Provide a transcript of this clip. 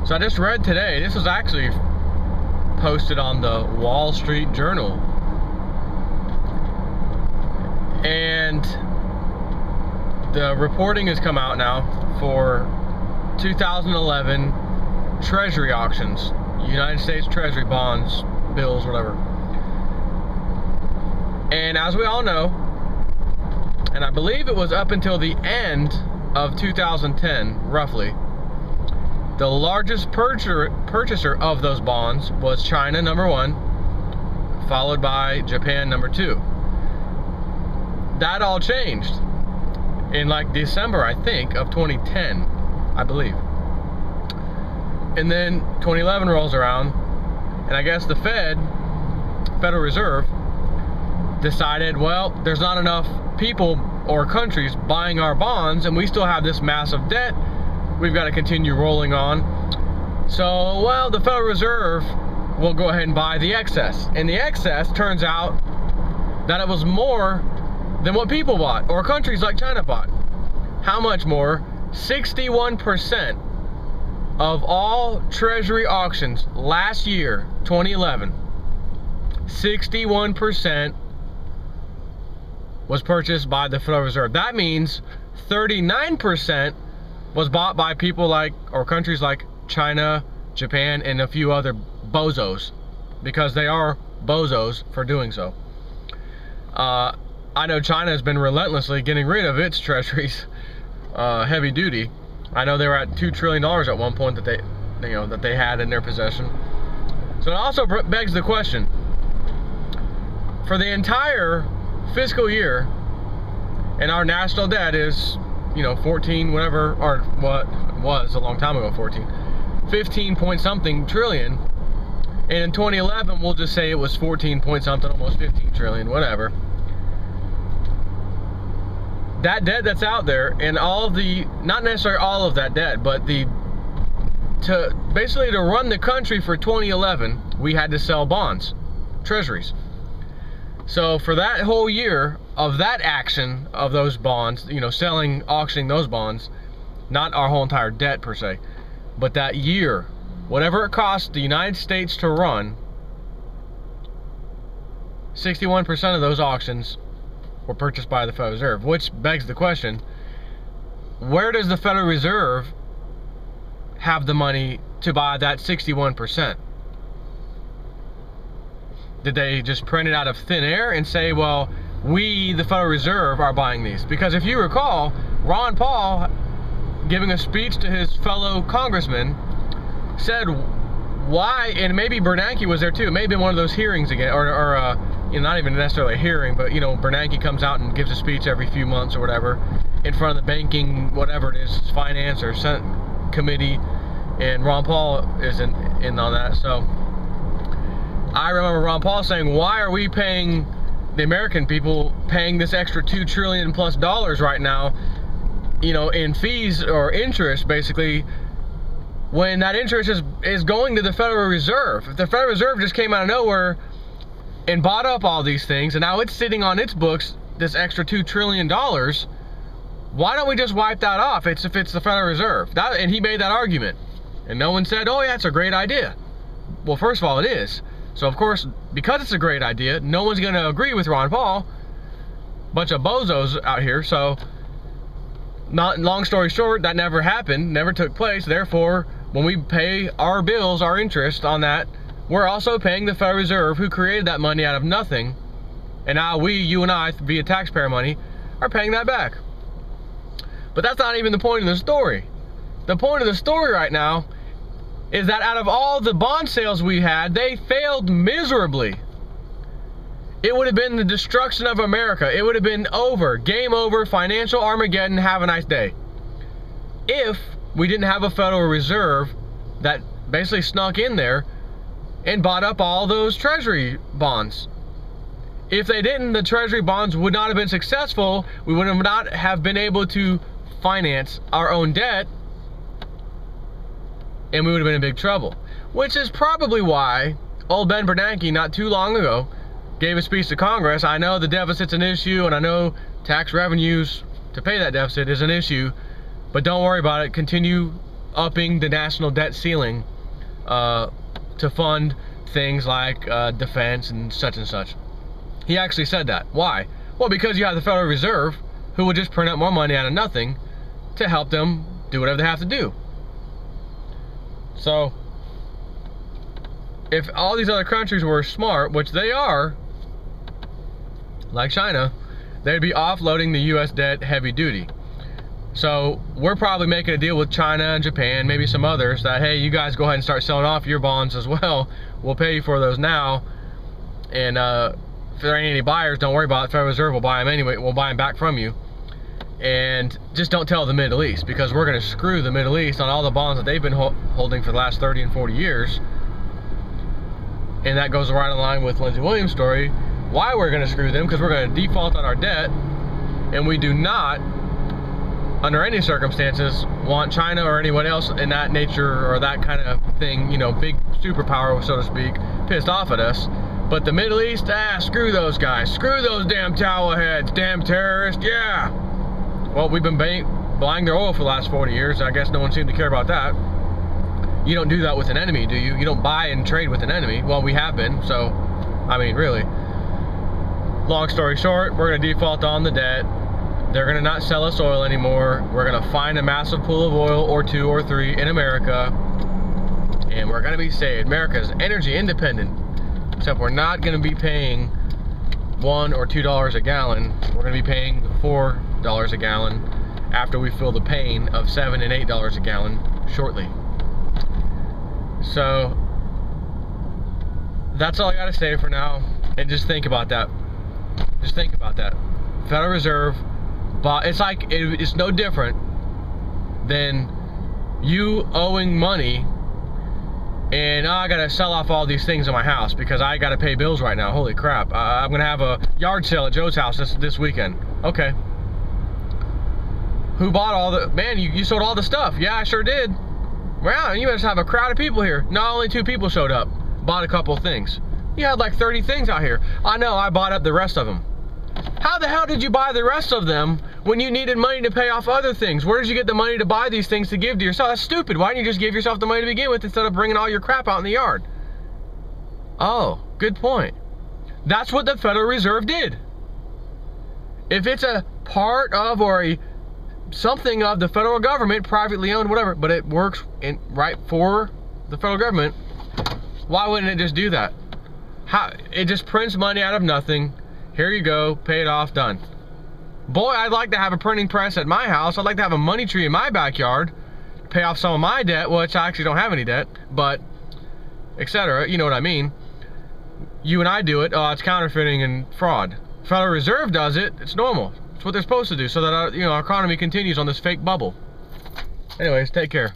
So I just read today, this was actually posted on the Wall Street Journal, and the reporting has come out now for 2011 Treasury auctions, United States Treasury bonds, bills, whatever. And as we all know, and I believe it was up until the end of 2010, roughly, the largest purchaser of those bonds was China, number one, followed by Japan, number two. That all changed in like December, I think, of 2010, I believe. And then 2011 rolls around, and I guess the Federal Reserve, decided, well, there's not enough people or countries buying our bonds, and we still have this massive debt we've got to continue rolling on. So, well, the Federal Reserve will go ahead and buy the excess. And the excess turns out that it was more than what people bought, or countries like China bought. How much more? 61% of all Treasury auctions last year, 2011, 61% was purchased by the Federal Reserve. That means 39% was bought by people like, or countries like China, Japan, and a few other bozos, because they are bozos for doing so. I know China has been relentlessly getting rid of its treasuries, heavy duty. I know they were at $2 trillion at one point that they had in their possession. So it also begs the question, for the entire fiscal year, and our national debt is, 14 whatever, or what was a long time ago, 15 point something trillion, and in 2011 we'll just say it was 14 point something, almost 15 trillion, whatever. That debt that's out there, and all of the, not necessarily all of that debt, but basically to run the country for 2011, we had to sell bonds, treasuries. So for that whole year of that action of those bonds, selling, auctioning those bonds, not our whole entire debt per se, but that year, whatever it cost the United States to run, 61% of those auctions were purchased by the Federal Reserve, which begs the question, where does the Federal Reserve have the money to buy that 61%? Did they just print it out of thin air and say, well, we, the Federal Reserve, are buying these? Because if you recall, Ron Paul, giving a speech to his fellow congressmen, said why, and maybe Bernanke was there too, maybe in one of those hearings again, or not even necessarily a hearing, but Bernanke comes out and gives a speech every few months or whatever in front of the banking, whatever it is, finance or Senate committee, and Ron Paul is in on that. So I remember Ron Paul saying, why are we paying, the American people paying this extra $2 trillion plus right now, in fees or interest, basically, when that interest is going to the Federal Reserve. If the Federal Reserve just came out of nowhere and bought up all these things, and now it's sitting on its books, this extra $2 trillion, why don't we just wipe that off? If it's the Federal Reserve. And he made that argument. And no one said, oh yeah, it's a great idea. Well, first of all, it is. So of course, because it's a great idea, no one's going to agree with Ron Paul. Bunch of bozos out here. So, long story short, that never happened, never took place. Therefore, when we pay our bills, our interest on that, we're also paying the Federal Reserve, who created that money out of nothing. And now you and I, via taxpayer money, are paying that back. But that's not even the point of the story. The point of the story right now is that out of all the bond sales we had, they failed miserably. It would have been the destruction of America. It would have been over. Game over. Financial Armageddon. Have a nice day. If we didn't have a Federal Reserve that basically snuck in there and bought up all those Treasury bonds. If they didn't, the Treasury bonds would not have been successful. We would not have been able to finance our own debt, and we would have been in big trouble. Which is probably why old Ben Bernanke, not too long ago, gave a speech to Congress. I know the deficit's an issue, and I know tax revenues to pay that deficit is an issue, but don't worry about it. Continue upping the national debt ceiling to fund things like defense and such. He actually said that. Why? Well, because you have the Federal Reserve, who will just print out more money out of nothing to help them do whatever they have to do. So, if all these other countries were smart, which they are, like China, they'd be offloading the US debt heavy duty. So we're probably making a deal with China and Japan, maybe some others, that hey, you guys go ahead and start selling off your bonds as well. We'll pay you for those now, and if there ain't any buyers, don't worry about it. Federal Reserve will buy them anyway. We'll buy them back from you. And just don't tell the Middle East, because we're going to screw the Middle East on all the bonds that they've been holding for the last 30 and 40 years. And that goes right in line with Lindsey Williams' story. Why we're going to screw them? Because we're going to default on our debt, and we do not, under any circumstances, want China or anyone else in that nature or that kind of thing, you know, big superpower, so to speak, pissed off at us. But the Middle East, screw those guys. Screw those damn towel heads, damn terrorists, yeah. Well, we've been buying their oil for the last 40 years. I guess no one seemed to care about that. You don't do that with an enemy, do you? You don't buy and trade with an enemy. Well, we have been, so, I mean, really. Long story short, we're going to default on the debt. They're going to not sell us oil anymore. We're going to find a massive pool of oil, or 2 or 3, in America. And we're going to be saved. America's energy independent. Except we're not going to be paying $1 or $2 a gallon. We're going to be paying $4 a gallon after we feel the pain of $7 and $8 a gallon shortly. So that's all I got to say for now. And just think about that. Just think about that. Federal Reserve, but it's like it's no different than you owing money. And I gotta sell off all these things in my house because I gotta pay bills right now. Holy crap. I'm gonna have a yard sale at Joe's house this weekend. Okay. Who bought all the... Man, you sold all the stuff. Yeah, I sure did. Wow, you must have a crowd of people here. Not only 2 people showed up. Bought a couple of things. You had like 30 things out here. I know, I bought up the rest of them. How the hell did you buy the rest of them when you needed money to pay off other things? Where did you get the money to buy these things to give to yourself? That's stupid. Why didn't you just give yourself the money to begin with instead of bringing all your crap out in the yard? Oh, good point. That's what the Federal Reserve did. If it's a part of or something of the federal government, privately owned, whatever, but it works right for the federal government, why wouldn't it just do that? It just prints money out of nothing. Here you go, pay it off, done. Boy, I'd like to have a printing press at my house. I'd like to have a money tree in my backyard, pay off some of my debt, which I actually don't have any debt, but etc. You know what I mean. You and I do it, it's counterfeiting and fraud. Federal Reserve does it, it's normal. It's what they're supposed to do so that our economy continues on this fake bubble. Anyways, take care.